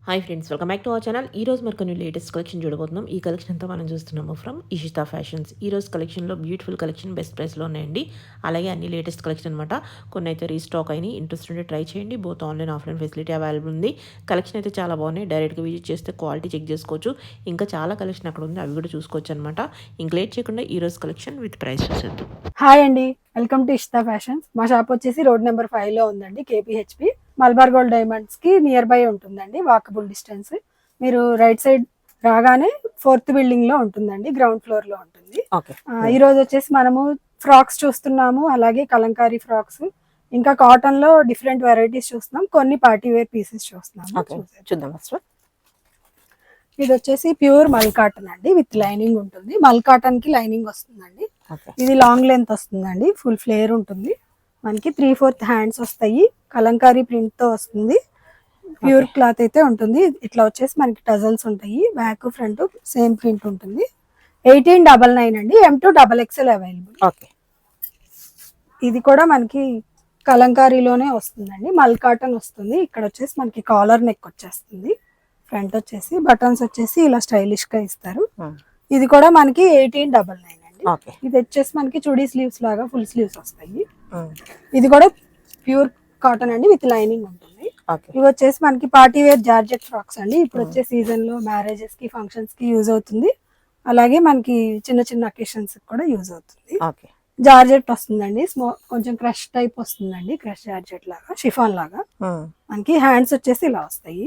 Hi friends, welcome back to our channel. ఈ రోజు మరి కొన్ని లేటెస్ట్ కలెక్షన్ చూడబోతున్నాం. ఈ కలెక్షన్ అంతా మనం చూస్తున్నాము ఫ్రమ్ ఇషితా ఫ్యాషన్స్. ఈ రోజు కలెక్షన్లో బ్యూటిఫుల్ కలెక్షన్ బెస్ట్ ప్రైస్లో ఉన్నాయండి. అలాగే అన్ని లేటెస్ట్ కలెక్షన్ అనమాట. కొన్ని అయితే రీస్టాక్ అయినాయి. ఇంట్రెస్ట్ ఉంటే ట్రై చేయండి. Both online offline facility available ఉంది. కలెక్షన్ అయితే చాలా బాగున్నాయి. డైరెక్ట్గా విజిట్ చేస్తే క్వాలిటీ చెక్ చేసుకోవచ్చు. ఇంకా చాలా కలెక్షన్ అక్కడ ఉంది, అవి కూడా చూసుకోవచ్చు అనమాట. ఇంక లేట్ చేయకుండా ఈ రోజు కలెక్షన్ విత్ ప్రైస్ చూసేద్దాం. హాయ్ అండి, వెల్కమ్ టు ఇష్తా ఫ్యాషన్స్. మా షాప్ వచ్చేసి రోడ్ నెంబర్ 5 లో ఉందండి. కేపీహెచ్పి మల్బార్ గోల్డ్ డైమండ్స్ కి నియర్ బై ఉంటుందండి, వాకబుల్ డిస్టెన్స్. మీరు రైట్ సైడ్ రాగానే 4th బిల్డింగ్ లో ఉంటుందండి, గ్రౌండ్ ఫ్లోర్ లో ఉంటుంది. ఈ రోజు వచ్చేసి మనము ఫ్రాక్స్ చూస్తున్నాము, అలాగే కలంకారీ ఫ్రాక్స్, ఇంకా కాటన్ లో డిఫరెంట్ వెరైటీస్ చూస్తున్నాం, కొన్ని పార్టీ వేర్ పీసెస్ చూస్తున్నాము. చూద్దాం ఫస్ట్. ఇది వచ్చేసి ప్యూర్ మల్ కాటన్ అండి, విత్ లైనింగ్ ఉంటుంది. మల్ కాటన్ కి లైనింగ్ వస్తుందండి. ఇది లాంగ్ లెంత్ వస్తుందండి, ఫుల్ ఫ్లేర్ ఉంటుంది. మనకి 3/4 హ్యాండ్స్ వస్తాయి, కలంకారీ ప్రింట్ తో వస్తుంది. ప్యూర్ క్లాత్ అయితే ఉంటుంది. ఇట్లా వచ్చేసి మనకి టజల్స్ ఉంటాయి, బ్యాక్ ఫ్రంట్ సేమ్ ప్రింట్ ఉంటుంది. 1899 అండి, M2 XXL అవైలబుల్. ఇది కూడా మనకి కలంకారీలోనే వస్తుందండి, మల్ కాటన్ వస్తుంది. ఇక్కడ వచ్చేసి మనకి కాలర్ నెక్ వచ్చేస్తుంది. ఫ్రంట్ వచ్చేసి బటన్స్ వచ్చేసి ఇలా స్టైలిష్ గా ఇస్తారు. ఇది కూడా మనకి 1899 అండి. ఇది వచ్చేసి మనకి చుడీ స్లీవ్స్ లాగా ఫుల్ స్లీవ్స్ వస్తాయి. ఇది కూడా ప్యూర్ కాటన్ అండి, విత్ లైనింగ్ ఉంటుంది. ఇవి వచ్చేసి మనకి పార్టీ వేర్ జార్జెట్ ఫ్రాక్స్ అండి. ఇప్పుడు వచ్చే సీజన్ లో మ్యారేజెస్ కి ఫంక్షన్స్ కి యూజ్ అవుతుంది. అలాగే మనకి చిన్న చిన్న అకేషన్స్ కూడా యూజ్ అవుతుంది. జార్జెట్ వస్తుందండి, కొంచెం క్రష్ టైప్ వస్తుందండి, క్రష్ జార్జెట్ లాగా, షిఫాన్ లాగా. మనకి హ్యాండ్స్ వచ్చేసి ఇలా వస్తాయి.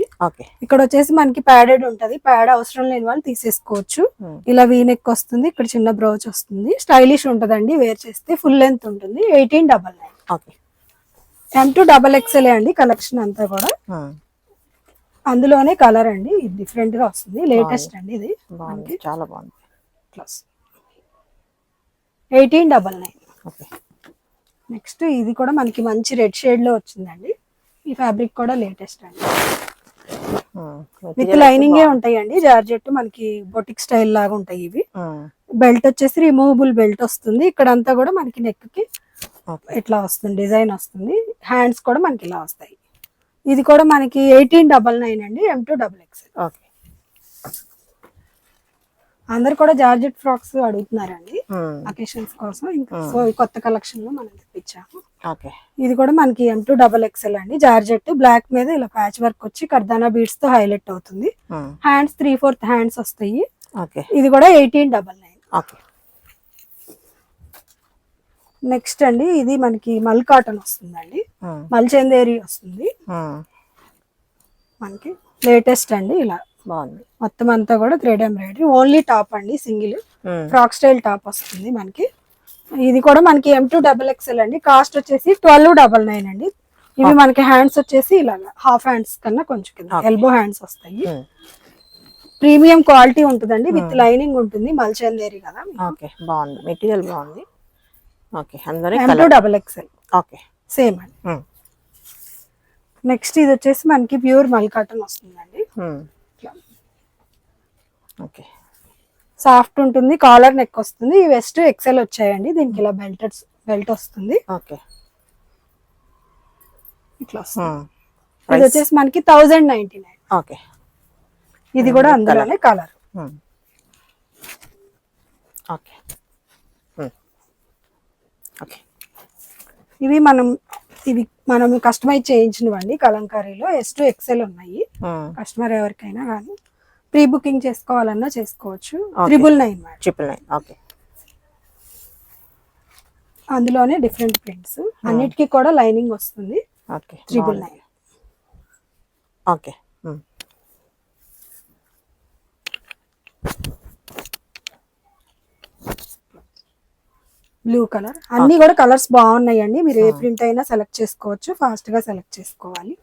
ఇక్కడ వచ్చేసి మనకి ప్యాడెడ్ ఉంటది, ప్యాడ్ అవసరం లేని వాళ్ళు తీసేసుకోవచ్చు. ఇలా వీనెక్ వస్తుంది, ఇక్కడ చిన్న బ్రౌచ్ వస్తుంది, స్టైలిష్ ఉంటదండి వేర్ చేస్తే. ఫుల్ లెంత్ ఉంటుంది. 1899. M2 XXL అండి కలెక్షన్ అంతా కూడా. అందులోనే కలర్ అండి, డిఫరెంట్ గా వస్తుంది, లేటెస్ట్ అండి. ఇది చాలా బాగుంది. 1899. నెక్స్ట్ ఇది కూడా మనకి మంచి రెడ్ షేడ్ లో వచ్చిందండి. ఈ ఫ్యాబ్రిక్ కూడా లేటెస్ట్ అండి, విత్ లైనింగ్ ఉంటాయండి. జార్జెట్ మనకి బొటిక్ స్టైల్ లాగా ఉంటాయి ఇవి. బెల్ట్ వచ్చేసి రిమూవబుల్ బెల్ట్ వస్తుంది. ఇక్కడ అంతా కూడా మనకి నెక్ కి ఇట్లా వస్తుంది, డిజైన్ వస్తుంది. హ్యాండ్స్ కూడా మనకి ఇలా వస్తాయి. ఇది కూడా మనకి 1899 అండి, M2 XXL. అందరు కూడా జార్జెట్ ఫ్రాక్స్ అడుగుతున్నారండి అకేషన్స్ కోసం. ఇంకా సో కొత్త కలెక్షన్ లో మనం తెప్పించాము. ఇది కూడా మనకి M2 XXL అండి. జార్జెట్ బ్లాక్ మీద ఇలా ప్యాచ్ వర్క్ వచ్చి కర్దానా బీడ్స్ తో హైలైట్ అవుతుంది. హ్యాండ్స్ 3/4 హ్యాండ్స్ వస్తాయి. ఇది కూడా 1899. నెక్స్ట్ అండి, ఇది మనకి మల్ కాటన్ వస్తుందండి, మల్ చందేరి వస్తుంది. మనకి లేటెస్ట్ అండి, ఇలా బాగుంది. మొత్తం అంతా కూడా థ్రెడ్ ఎంబ్రాయిడరీ, ఓన్లీ టాప్ అండి, సింగిల్ ఫ్రాక్ స్టైల్ టాప్ వస్తుంది మనకి. ఇది కూడా మనకి M2 XXL అండి. కాస్ట్ వచ్చేసి 1299 అండి. ఇవి మనకి హ్యాండ్స్ వచ్చేసి ఇలాగా హాఫ్ హ్యాండ్స్ కన్నా కొంచెం కింద ఎల్బో హ్యాండ్స్ వస్తాయి. ప్రీమియం క్వాలిటీ ఉంటుందండి, విత్ లైనింగ్ ఉంటుంది. మల్చందేరి కదా, బాగుంది, మెటీరియల్ బాగుంది. M2 XXL సేమ్ అండి. నెక్స్ట్ ఇది వచ్చేసి మనకి ప్యూర్ మల్ కాటన్ వస్తుందండి. సాఫ్ట్ ఉంటుంది, కాలర్ నెక్ వస్తుంది. వెస్ట్ XL వచ్చాయండి. దీనికి ఇలా బెల్ట్ వస్తుంది. ఇట్లా వస్తుంది. ఇది వచ్చేసి మనకి 1099. ఇది కూడా అందులోనే కలర్. ఇవి మనం కస్టమైజ్ చేయించినవండి, కలంకారీలో S2 XL ఉన్నాయి. కస్టమర్ ఎవరికైనా కానీ ప్రీ బుకింగ్ చేసుకోవాలన్నా చేసుకోవచ్చు. 999. అందులోనే డిఫరెంట్ ప్రింట్స్, అన్నిటికీ కూడా లైనింగ్ వస్తుంది. 999. బ్లూ కలర్, అన్ని కూడా కలర్స్ బాగున్నాయండి. మీరు ఏ ప్రింట్ అయినా సెలెక్ట్ చేసుకోవచ్చు, ఫాస్ట్ గా సెలెక్ట్ చేసుకోవాలి.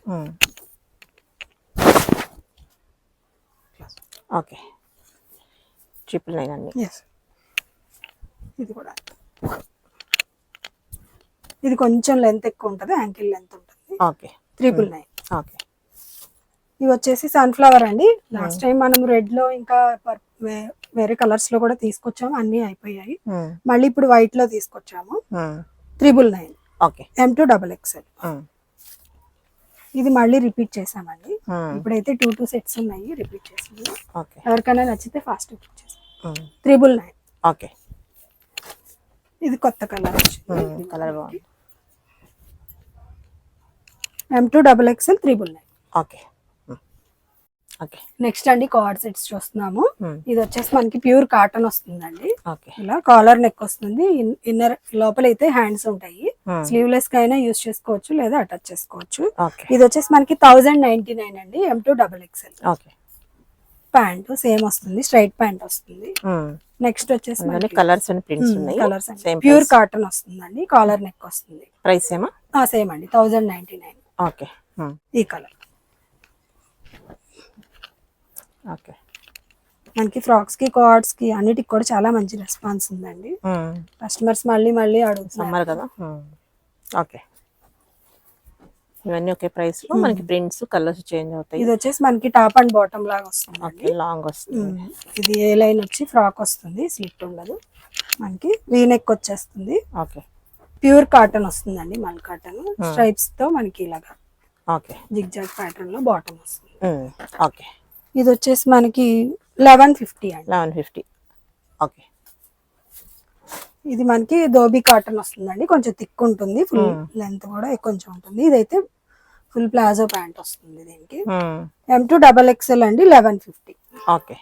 ఇది కూడా, ఇది కొంచెం లెంత్ ఎక్కువ ఉంటుంది, యాంకిల్ లెంత్ ఉంటుంది. 999. ఇవి వచ్చేసి సన్ఫ్లవర్ అండి. లాస్ట్ టైం మనం రెడ్ లో ఇంకా వేరే కలర్స్ లో కూడా తీసుకొచ్చాము, అన్ని అయిపోయాయి. మళ్ళీ ఇప్పుడు వైట్ లో తీసుకొచ్చాము. 999. M2 XXL. ఇది మళ్ళీ రిపీట్ చేసామండి. ఇప్పుడైతే 2 సెట్స్ ఉన్నాయి రిపీట్ చేసింది. ఓకే. ఎవరికైనా నచ్చితే ఫాస్ట్ బుక్ చేసాం. 999. ఓకే. ఇది కొత్త కలర్ వచ్చింది. కలర్ బాగుంది. M2XXL 999. ఓకే. ఓకే. నెక్స్ట్ అండి కార్డ్ సెట్స్ చూస్తున్నాము. ఇది వచ్చేసి మనకి ప్యూర్ కాటన్ వస్తుందండి. ఓకే. ఇలా కాలర్ నెక్ వస్తుంది. ఇన్నర్ లోపల అయితే హ్యాండ్స్ ఉంటాయి. స్లీవ్లెస్ గా అయినా యూస్ చేసుకోవచ్చు లేదా అటాచ్ చేసుకోవచ్చు. ఇది వచ్చేసి మనకి 1099 అండి. M2XXL. ఓకే. ప్యాంట్ సేమ్ వస్తుంది, స్ట్రైట్ ప్యాంట్ వస్తుంది. నెక్స్ట్ వచ్చేసి కలర్స్ అండ్ ప్రింట్స్ ఉన్నాయి. కలర్స్ ప్యూర్ కాటన్ వస్తుందండి. కాలర్ నెక్ వస్తుంది. ప్రైస్ ఏమా? సేమ్ అండి 1099. ఓకే. ఈ కలర్ ఓకే. మనకి ఫ్రాక్స్ కి కార్డ్స్ కి అన్నిటికి కూడా చాలా మంచి రెస్పాన్స్ ఉందండి. కస్టమర్స్ మళ్ళీ మళ్ళీ అడుగుతున్నారు కదా. ఓకే. ఇవన్నీ ఒకే ప్రైస్ లో మనకి ప్రింట్స్ కలర్స్ చేంజ్ అవుతాయి. ఇది వచ్చేసి మనకి టాప్ అండ్ బాటమ్ లాగా వస్తుంది. లాంగ్ వస్తుంది. ఇది ఏ లైన్ వచ్చి ఫ్రాక్ వస్తుంది, స్లిట్ ఉండదు. మనకి వీ నెక్ వచ్చేస్తుంది. ఓకే. ప్యూర్ కాటన్ వస్తుందండి. మల్ కాటన్ స్ట్రైప్స్ తో మనకి ఇలాగా ఓకే జిగ్ జాగ్ ప్యాటర్న్ లో బాటమ్ వస్తుంది. ఓకే. ఇది వచ్చేసి మనకి 1150 అండి. 1150. ఓకే. ఇది మనకి ధోబీ కాటన్ వస్తుందండి. కొంచెం థిక్ ఉంటుంది, ఫుల్ లెంత్ కూడా కొంచెం ఉంటుంది. ఇదైతే ఫుల్ ప్లాజో ప్యాంట్ వస్తుంది. దీనికి M2XXL అండి 1150. ఓకే.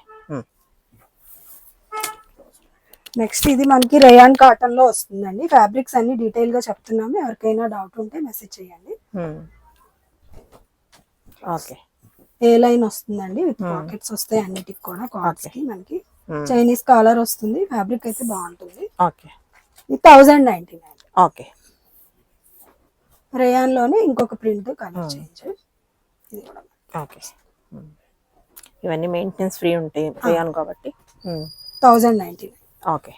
నెక్స్ట్ ఇది మనకి రేయాన్ కాటన్ లో వస్తుందండి. ఫ్యాబ్రిక్స్ అన్ని డీటెయిల్ గా చెప్తున్నాము. ఎవరికైనా డౌట్ ఉంటే మెసేజ్ చేయండి. ఓకే. ఏ లైన్ వస్తుందండి, విత్ పాకెట్స్ వస్తాయి అన్నిటికి కూడా. కార్డ్స్ కి మనకి చైనీస్ కాలర్ వస్తుంది. ఫ్యాబ్రిక్ అయితే బాగుంటుంది. ఓకే. ఇది 1099. ఓకే. రేయాన్ లోనే ఇంకొక ప్రింట్ కలర్ చేంజ్. ఇది కూడా ఓకే. ఇవన్నీ మెయింటెనెన్స్ ఫ్రీ ఉంటాయి రేయాన్ కాబట్టి 1099. ఓకే.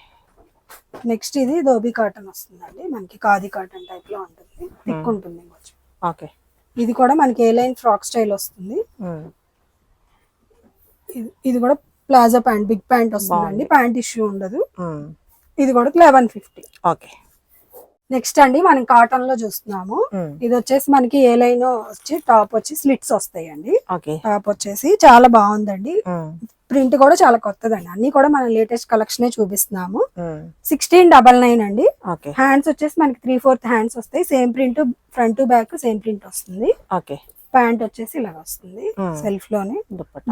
నెక్స్ట్ ఇది ధోబీ కాటన్ వస్తుందండి. మనకి ఖాదీ కాటన్ టైప్ లో ఉంటుంది, థిక్ ఉంటుంది కొంచెం. ఓకే. ఇది కూడా మనకి ఏ లైన్ ఫ్రాక్ స్టైల్ వస్తుంది. ఇది కూడా ప్లాజో ప్యాంట్, బిగ్ ప్యాంట్ వస్తుందండి. ప్యాంట్ ఇష్యూ ఉండదు. ఇది కూడా 1150. ఓకే. నెక్స్ట్ అండి మనం కాటన్ లో చూస్తున్నాము. ఇది వచ్చేసి మనకి ఏ లైన్ వచ్చి టాప్ వచ్చి స్లిట్స్ వస్తాయండి. టాప్ వచ్చేసి చాలా బాగుందండి. ప్రింట్ కూడా చాలా కొత్తదండి. అన్ని కూడా మన లేటెస్ట్ కలెక్షన్ చూపిస్తున్నాము. 1699 అండి. హ్యాండ్స్ వచ్చేసి మనకి 3/4 హ్యాండ్స్ వస్తాయి. Same print front to back same print వస్తుంది. ప్యాంట్ వచ్చేసి ఇలా వస్తుంది సెల్ఫ్ లోనే.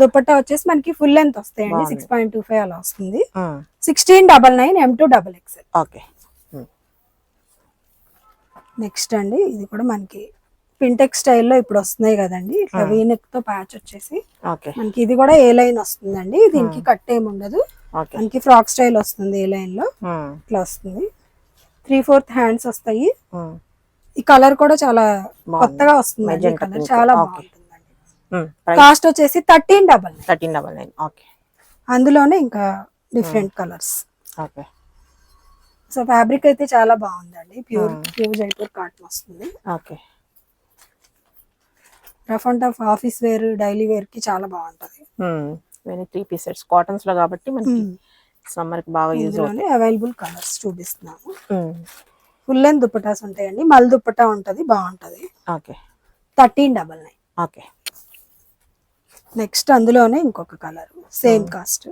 దుపట్టా వచ్చేసి మనకి ఫుల్ లెంత్ వస్తాయండి. 6.25 అలా వస్తుంది. 1699 M2XXL. ఓకే. నెక్స్ట్ అండి ఇది కూడా మనకి పింటెక్ స్టైల్లో ఇప్పుడు వస్తున్నాయి కదండి. ఇట్లా వీనెక్ తో ప్యాచ్ వచ్చేసి మనకి ఇది కూడా ఏ లైన్ వస్తుందండి. దీనికి కట్ ఏమి ఉండదు. మనకి ఫ్రాక్ స్టైల్ వస్తుంది. ఏ లైన్ లో ఇట్లా వస్తుంది. 3/4 హ్యాండ్స్ వస్తాయి. ఈ కలర్ కూడా చాలా కొత్తగా వస్తుంది. కలర్ చాలా బాగుంటుందండి. కాస్ట్ వచ్చేసి 1399. అందులోనే ఇంకా డిఫరెంట్ కలర్స్. సో ఫ్యాబ్రిక్ అయితే చాలా బాగుందండి. ప్యూర్ జైపూర్ కాటన్ వస్తుంది. Rough and tough office wear, daily wear కి చాలా బాగుంటది. 3 పీసెస్ కాటన్స్ లో కాబట్టి మనకి సమ్మర్ కి బాగా యూజ్ అవుతాయి. అవైలబుల్ కలర్స్ చూపిస్తున్నాము. ఫుల్ లెంత్ దుపట్టాస్ ఉంటాయండి. మల్ దుపట్టా ఉంటది, బాగుంటది. 1399. నెక్స్ట్ అందులోనే ఇంకొక కలర్ సేమ్ కాస్ట్.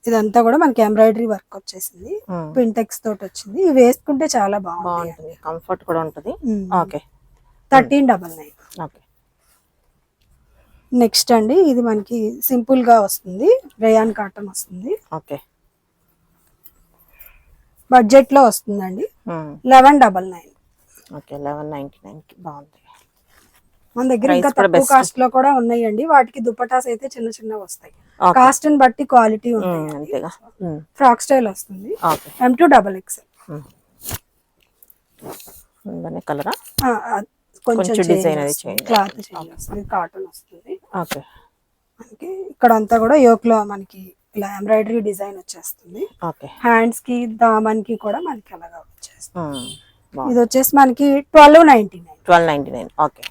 ఇదంతా కూడా మనకి ఎంబ్రాయిడరీ వర్క్ వచ్చేసింది. పింటెక్స్ తోటి వచ్చింది. ఇవి వేసుకుంటే చాలా బాగుంటుంది. కంఫర్ట్ కూడా ఉంటది. 1399. నెక్స్ట్ అండి ఇది మనకి సింపుల్ గా వస్తుంది. రేయాన్ కాటన్ వస్తుంది. బడ్జెట్ లో వస్తుందండి. 1199. 1199 బాగుంది. మన దగ్గర ఇంకా తక్కువ కాస్ట్ లో కూడా ఉన్నాయండి. వాటికి దుపటాస్ అయితే చిన్న చిన్న వస్తాయి. కాస్ట్ ని బట్టి క్వాలిటీ ఉంటుంది. ఫ్రాక్ స్టైల్ వస్తుంది. M2XXL. కలరా కొంచెం డిజైన్ క్లాత్ చేంజ్ వస్తుంది. కాటన్ వస్తుంది. మనకి ఇక్కడ అంతా కూడా యోక్ లో మనకి ఇలా ఎంబ్రాయిడరీ డిజైన్ వచ్చేస్తుంది. హ్యాండ్స్ కి దామన్ కి కూడా మనకి అలాగా వచ్చేస్తుంది. ఇది వచ్చేసి మనకి 1299. ఓకే.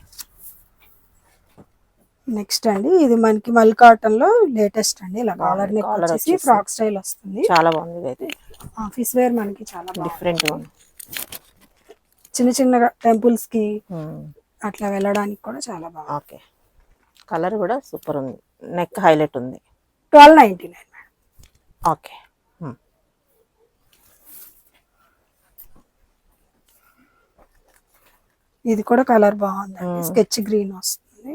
నెక్స్ట్ అండి ఇది మనకి మల్ కాటన్ లో లేటెస్ట్ అండి. ఇలా కాలర్ నెక్ వచ్చేసి ఫ్రాక్ స్టైల్ వస్తుంది. చాలా బాగుంది. అయితే ఆఫీస్ వేర్ మనకి చాలా డిఫరెంట్ గా ఉంది. చిన్న చిన్న టెంపుల్స్ కి అట్లా వెళ్ళడానికి కూడా చాలా బాగుంది. ఓకే, కలర్ కూడా సూపర్ ఉంది, నెక్ హైలైట్ ఉంది. 1299 మేడం. ఓకే. ఇది కూడా కలర్ బాగుందండి, స్కెచ్ గ్రీన్ వస్తుంది,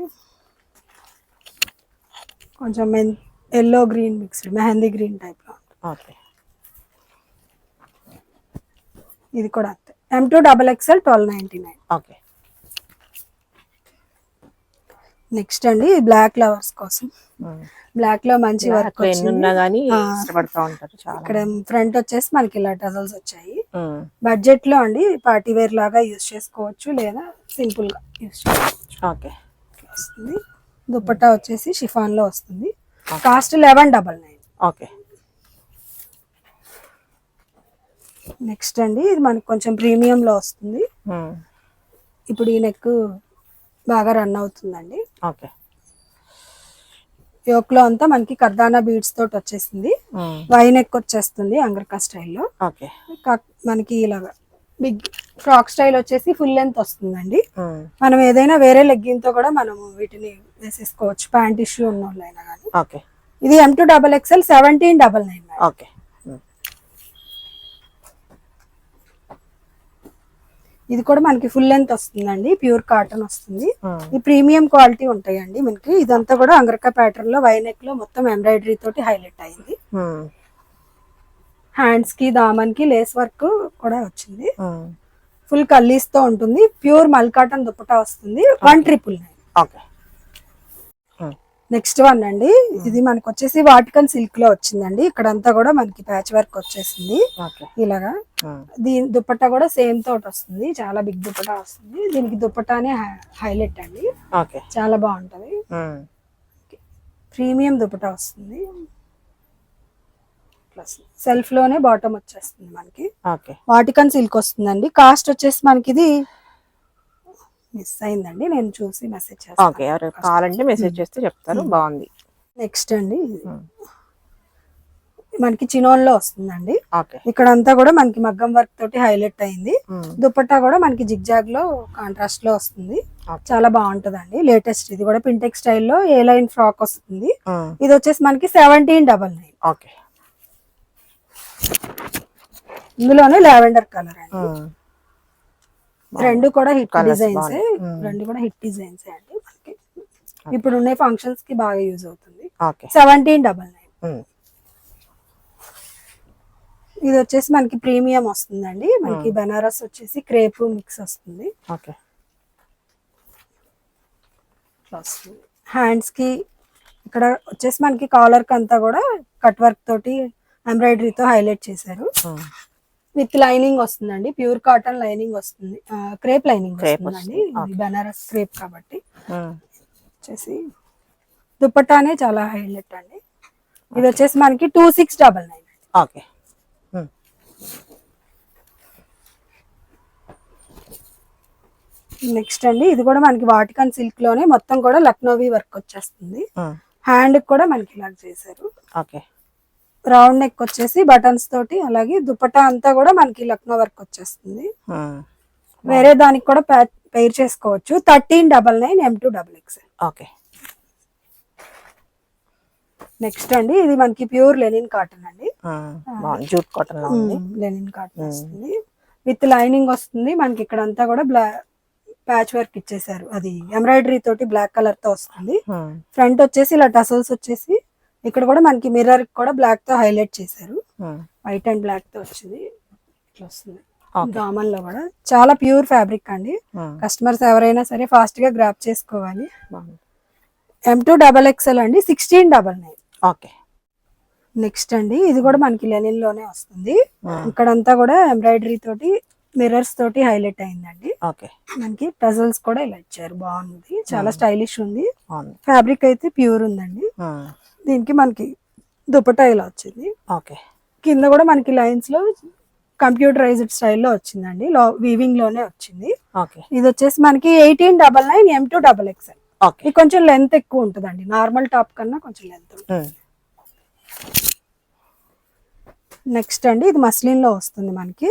కొంచెం yellow green mixed mehndi green type లో. ఓకే. ఇది కూడా అంతే, M2XXL 1299. ఓకే. నెక్స్ట్ అండి బ్లాక్ లవర్స్ కోసం, బ్లాక్ లో మంచి వర్క్ ఉన్నా గానీ ఇష్టపడతా ఉంటారు చాలా. ఇక్కడ ఫ్రంట్ వచ్చేసి మనకి ఇలా టజల్స్ వచ్చాయి. బడ్జెట్ లో అండి పార్టీ వేర్ లాగా యూజ్ చేసుకోవచ్చు, లేదా సింపుల్ గా యూజ్ చేసుకోవచ్చు. ఓకే. వస్తుంది. దుపట్టా వచ్చేసి షిఫాన్ లో వస్తుంది, కాస్ట్ 1199. ఓకే. నెక్స్ట్ అండి ఇది మనకి కొంచెం ప్రీమియం లో వస్తుంది. ఇప్పుడు ఈ నెక్ బాగా రన్ అవుతుందండి. ఓకే. యోక్ లో అంతా మనకి కర్దానా బీడ్స్ తోటి వచ్చేసింది, వై నెక్ వచ్చేస్తుంది అంగర్కా స్టైల్లో. ఓకే. మనకి ఇలాగా బిగ్ ఫ్రాక్ స్టైల్ వచ్చేసి ఫుల్ లెంత్ వస్తుందండి. మనం ఏదైనా వేరే లెగ్గిన్ తో కూడా మనం వీటిని వేసేసుకోవచ్చు, ప్యాంట్ ఇష్యూ ఉన్న వాళ్ళైనా కానీ. ఓకే. ఇది M2XXL 1799. ఓకే. ఇది కూడా మనకి ఫుల్ లెంత్ వస్తుందండి, ప్యూర్ కాటన్ వస్తుంది. ఈ ప్రీమియం క్వాలిటీ ఉంటాయండి మనకి. ఇదంతా కూడా అంగరకా ప్యాటర్న్ లో వై నెక్ లో మొత్తం ఎంబ్రాయిడరీ తోటి హైలైట్ అయింది. హ్యాండ్స్ కి దామన్ కి లేస్ వర్క్ కూడా వచ్చింది. ఫుల్ కల్లీస్ తో ఉంటుంది, ప్యూర్ మల్ కాటన్ దుపట్టా వస్తుంది, 199. ఓకే. నెక్స్ట్ వన్ అండి, ఇది మనకి వచ్చేసి వాటికన్ సిల్క్ లో వచ్చిందండి. ఇక్కడంతా కూడా మనకి ప్యాచ్ వర్క్ వచ్చేసింది ఇలాగా. దీని దుపట్టా కూడా సేమ్ తోటి వస్తుంది, చాలా బిగ్ దుపట్టా వస్తుంది. దీనికి దుపట్టానే హైలైట్ అండి, చాలా బాగుంటది. ప్రీమియం దుపట్టా వస్తుంది, ప్లస్ సెల్ఫ్ లోనే బాటమ్ వచ్చేస్తుంది మనకి. వాటికన్ సిల్క్ వస్తుందండి. కాస్ట్ వచ్చేసి మనకి ఇది మిస్ అయిందండి, నేను చూసి మెసేజ్ చేస్తాను, కావాలంటే మెసేజ్ చేస్తే చెప్తారు. బాగుంది. నెక్స్ట్ అండి మనకి చినోన్ లో వస్తుందండి. ఇక్కడంతా కూడా మనకి మగ్గం వర్క్ తోటి హైలైట్ అయింది. దుపట్టా కూడా మనకి జిగ్జాగ్ లో కాంట్రాస్ట్ లో వస్తుంది, చాలా బాగుంటదండి. లేటెస్ట్ ఇది కూడా పింటెక్ స్టైల్లో ఏ లైన్ ఫ్రాక్ వస్తుంది. ఇది వచ్చేసి మనకి 1799. ఓకే. ఇందులోనే లావెండర్ కలర్ అండి. రెండు కూడా హిట్ డిజైన్స్, అండి మనకి. ఇప్పుడు ఉన్న ఫంక్షన్స్ కి బాగా యూజ్ అవుతుంది. 1799. ఇది వచ్చేసి మనకి ప్రీమియం వస్తుందండి. మనకి బనారస్ వచ్చేసి క్రేప్ మిక్స్ వస్తుంది. హ్యాండ్స్ కి ఇక్కడ వచ్చేసి మనకి కాలర్ కి అంతా కూడా కట్ వర్క్ తోటి ఎంబ్రాయిడరీతో హైలైట్ చేశారు. విత్ లైనింగ్ వస్తుందండి, ప్యూర్ కాటన్ లైనింగ్ వస్తుంది, క్రేప్ లైనింగ్ వస్తుందండి. బనారస్ క్రేప్ కాబట్టి వచ్చేసి దుపట్టానే చాలా హైలైట్ అండి. ఇది వచ్చేసి మనకి 2699. ఓకే. నెక్స్ట్ అండి ఇది కూడా మనకి వాటికన్ సిల్క్ లోనే మొత్తం కూడా లక్నోవి వర్క్ వచ్చేస్తుంది. హ్యాండ్ కూడా మనకి ఇలా చేశారు. రౌండ్ నెక్ వచ్చేసి బటన్స్ తోటి, అలాగే దుపట్టా అంతా కూడా మనకి లక్నో వర్క్ వచ్చేస్తుంది. వేరే దానికి కూడా పెయిర్ చేసుకోవచ్చు. 1399 M2XXL. ఓకే. నెక్స్ట్ అండి ఇది మనకి ప్యూర్ లెనిన్ కాటన్ అండి, జూట్ కాటన్ లో ఉంది. లెనిన్ కాటన్ వస్తుంది, విత్ లైనింగ్ వస్తుంది. మనకి ఇక్కడ అంతా కూడా ప్యాచ్ వర్క్ ఇచ్చేసారు, అది ఎంబ్రాయిడరీ తోటి బ్లాక్ కలర్ తో వస్తుంది. ఫ్రంట్ వచ్చేసి ఇలా టసల్స్ వచ్చేసి ఇక్కడ కూడా మనకి మిర్రర్ కూడా బ్లాక్ తో హైలైట్ చేశారు, వైట్ అండ్ బ్లాక్ తో వచ్చింది. ఇట్లా వస్తుంది దామన్ లో కూడా. చాలా ప్యూర్ ఫ్యాబ్రిక్ అండి, కస్టమర్స్ ఎవరైనా సరే ఫాస్ట్ గా గ్రాప్ చేసుకోవాలి. M2XXL అండి, 1699. ఓకే. నెక్స్ట్ అండి ఇది కూడా మనకి లెనిన్ లోనే వస్తుంది. ఇక్కడంతా కూడా ఎంబ్రాయిడరీ తోటి మిర్రర్స్ తోటి హైలైట్ అయిందండి. మనకి టజల్స్ కూడా ఇలా ఇచ్చారు, బాగుంది, చాలా స్టైలిష్ ఉంది. ఫ్యాబ్రిక్ అయితే ప్యూర్ ఉందండి. దీనికి మనకి దుపట్టా ఇలా వచ్చింది. కింద కూడా మనకి లైన్స్ లో కంప్యూటరైజ్డ్ స్టైల్లో వచ్చిందండి, వీవింగ్ లోనే వచ్చింది. ఇది వచ్చేసి మనకి 1899 M2XXL. ఇది కొంచెం లెంత్ ఎక్కువ ఉంటుందండి, నార్మల్ టాప్ కన్నా కొంచెం లెంత్ ఉంటుంది. నెక్స్ట్ అండి ఇది మస్లిన్ లో వస్తుంది మనకి.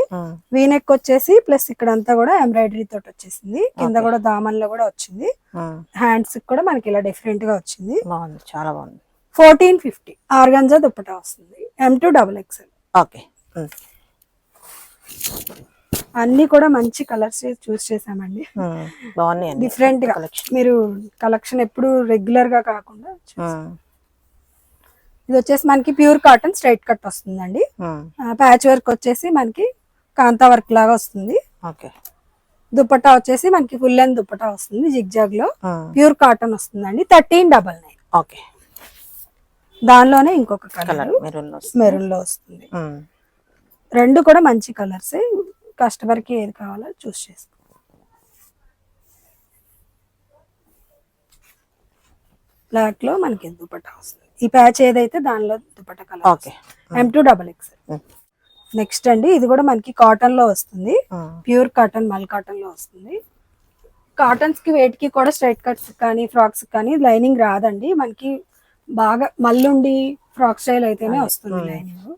వీనెక్ వచ్చేసి ప్లస్ ఇక్కడ అంతా కూడా ఎంబ్రాయిడరీ తోటి వచ్చేసింది. కింద కూడా దామన్ లో కూడా వచ్చింది. హ్యాండ్స్ కూడా మనకి ఇలా డిఫరెంట్ గా వచ్చింది. బాగుంది, చాలా బాగుంది. 1450 ఆర్గంజా దుపట్టా వస్తుంది. M2XXL. ఓకే. అన్ని కూడా మంచి కలర్స్ చూస్ చేసామండి. బాగున్నాయి, డిఫరెంట్ గా మీరు కలెక్షన్ ఎప్పుడు రెగ్యులర్ గా కాకుండా. ఇది వచ్చేసి మనకి ప్యూర్ కాటన్ స్ట్రైట్ కట్ వస్తుందండి. ప్యాచ్ వర్క్ వచ్చేసి మనకి కాంతా వర్క్ లాగా వస్తుంది. ఓకే. దుపట్టా వచ్చేసి మనకి ఫుల్ లెంత్ దుపట్టా వస్తుంది. జిగ్జాగ్ లో ప్యూర్ కాటన్ వస్తుందండి. 1399. ఓకే. దానిలోనే ఇంకొక కలర్ మెరూన్ లో వస్తుంది. రెండు కూడా మంచి కలర్స్. కస్టమర్ కి ఏది కావాలో చూస్ చేసుకో. బ్లాక్ లో మనకి దుపట్టా వస్తుంది. ఈ ప్యాచ్ ఏదైతే దానిలో dupatta colour. Okay. M2XXL. Next అండి ఇది కూడా మనకి కాటన్ లో వస్తుంది. ప్యూర్ కాటన్ మల్ కాటన్ లో వస్తుంది. కాటన్స్ కి వెయిట్ కి కూడా స్ట్రైట్ కట్స్ కానీ ఫ్రాక్స్ కానీ లైనింగ్ రాదండి. మనకి బాగా మల్లుండి ఫ్రాక్ స్టైల్ అయితేనే వస్తుంది lining.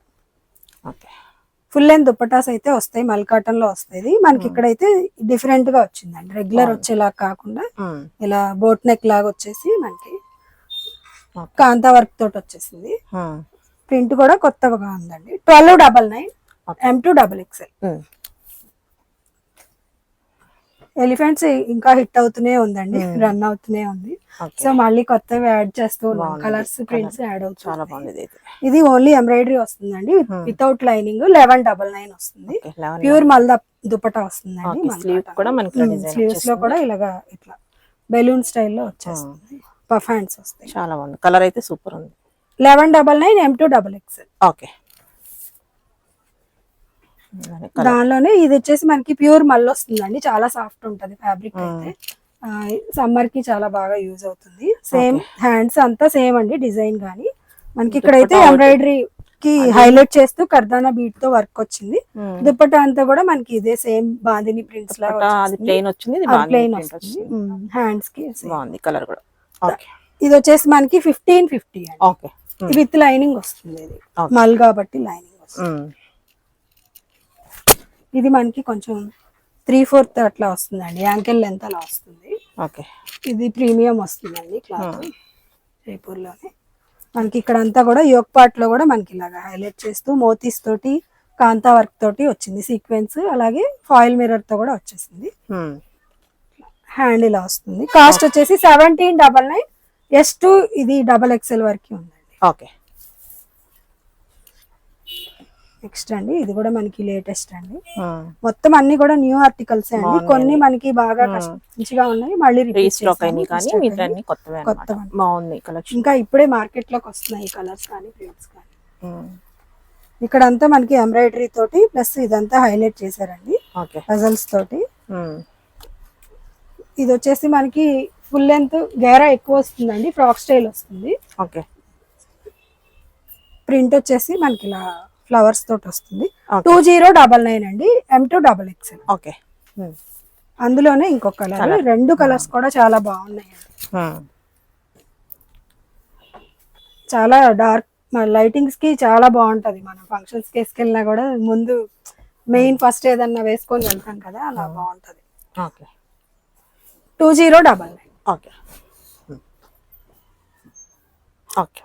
Okay. Full length dupattas అయితే వస్తాయి, మల్ కాటన్ లో వస్తాయి. మనకి ఇక్కడైతే డిఫరెంట్ గా వచ్చిందండి. రెగ్యులర్ వచ్చేలా కాకుండా ఇలా బోట్ నెక్ లాగా వచ్చేసి మనకి కాంతా వర్క్ తోటి వచ్చేసింది. ప్రింట్ కూడా కొత్తగా ఉందండి. 1299. M2XXL. ఎలిఫెంట్స్ ఇంకా హిట్ అవుతూనే ఉందండి, రన్ అవుతూనే ఉంది. సో మళ్ళీ కొత్తవి యాడ్ చేస్తూ ఉన్నాం. కలర్స్ ప్రింట్స్ యాడ్ అవుతుంది. ఇది ఓన్లీ ఎంబ్రాయిడరీ వస్తుందండి వితౌట్ లైనింగ్. 1199 వస్తుంది. ప్యూర్ మల్దా దుపట్టా వస్తుందండి. స్లీవ్స్ లో కూడా ఇలాగా ఇట్లా బెలూన్ స్టైల్లో వచ్చేస్తుంది. పఫ్ హ్యాండ్స్ వస్తాయి. చాలా బాగుంది. కలర్ అయితే సూపర్ ఉంది. 1199. M2XXL. ఓకే. దానిలోనే ఇది వచ్చేసి మనకి ప్యూర్ మల్ వస్తుందండి. చాలా సాఫ్ట్ ఉంటది ఫ్యాబ్రిక్ అయితే. సమ్మర్ కి చాలా బాగా యూజ్ అవుతుంది. సేమ్ హ్యాండ్స్ అంతా సేమ్ అండి డిజైన్ గానీ. మనకి ఇక్కడైతే ఎంబ్రాయిడరీ కి హైలైట్ చేస్తూ కర్దానా బీట్ తో వర్క్ వచ్చింది. దుపట్టా అంతా కూడా మనకి ఇదే సేమ్ బాందిని ప్రింట్స్ లాగా ప్లెయిన్ వచ్చింది. హ్యాండ్స్ కి బాగుంది కలర్ కూడా. ఓకే. ఇది వచ్చేసి మనకి 1550 అండి. ఓకే. విత్ లైనింగ్ వస్తుంది. ఇది మల్ కాబట్టి లైనింగ్ వస్తుంది. ఇది మనకి కొంచెం 3/4 అట్లా వస్తుందండి. యాంకిల్ లెంత్ అలా వస్తుంది. ఓకే. ఇది ప్రీమియం వస్తుందండి క్లాత్. జైపూర్ లోనే మనకి ఇక్కడ అంతా కూడా యోక్ పార్ట్ లో కూడా మనకి ఇలాగా హైలైట్ చేస్తూ మోతీస్ తోటి కాంతా వర్క్ తోటి వచ్చింది సీక్వెన్స్. అలాగే ఫాయిల్ మిర్రర్ తో కూడా వచ్చేసింది. హ్యాండ్ ఇలా వస్తుంది. కాస్ట్ వచ్చేసి 1799. S2 ఇది XXL వరకు ఉందండి. ఓకే. నెక్స్ట్ అండి ఇది కూడా మనకి లేటెస్ట్ అండి. మొత్తం అన్ని కూడా న్యూ ఆర్టికల్స్ అండి. కొన్ని మనకి బాగా మంచిగా ఉన్నాయి, మళ్ళీ రీస్టాక్ అయినాయి కానీ మిగతాన్ని కొత్తవే అన్నమాట. బాగుంది కలెక్షన్. ఇంకా ఇప్పుడే మార్కెట్ లోకి వస్తున్నాయి కలర్స్ కానీ ప్రింట్స్ కానీ. ఇక్కడ అంతా మనకి ఎంబ్రాయిడరీ తోటి ప్లస్ ఇదంతా హైలైట్ చేశారండి పజల్స్ తోటి. ఇది వచ్చేసి మనకి ఫుల్ లెంత్ గేరా ఎక్కువ వస్తుందండి. ఫ్రాక్ స్టైల్ వస్తుంది. ఓకే. ప్రింట్ వచ్చేసి మనకి ఇలా ఫ్లవర్స్ తోటి వస్తుంది. 2099 అండి. M2XXL. ఓకే. అందులోనే ఇంకొక కలర్. రెండు కలర్స్ కూడా చాలా బాగున్నాయండి. చాలా డార్క్ లైటింగ్స్ కి చాలా బాగుంటది. మనం ఫంక్షన్స్ కి వేసుకెళ్ళినా కూడా ముందు మెయిన్ ఫస్ట్ ఏదన్నా వేసుకొని వెళ్తాం కదా, అలా బాగుంటది. ఓకే. 2099. ఓకే. ఓకే.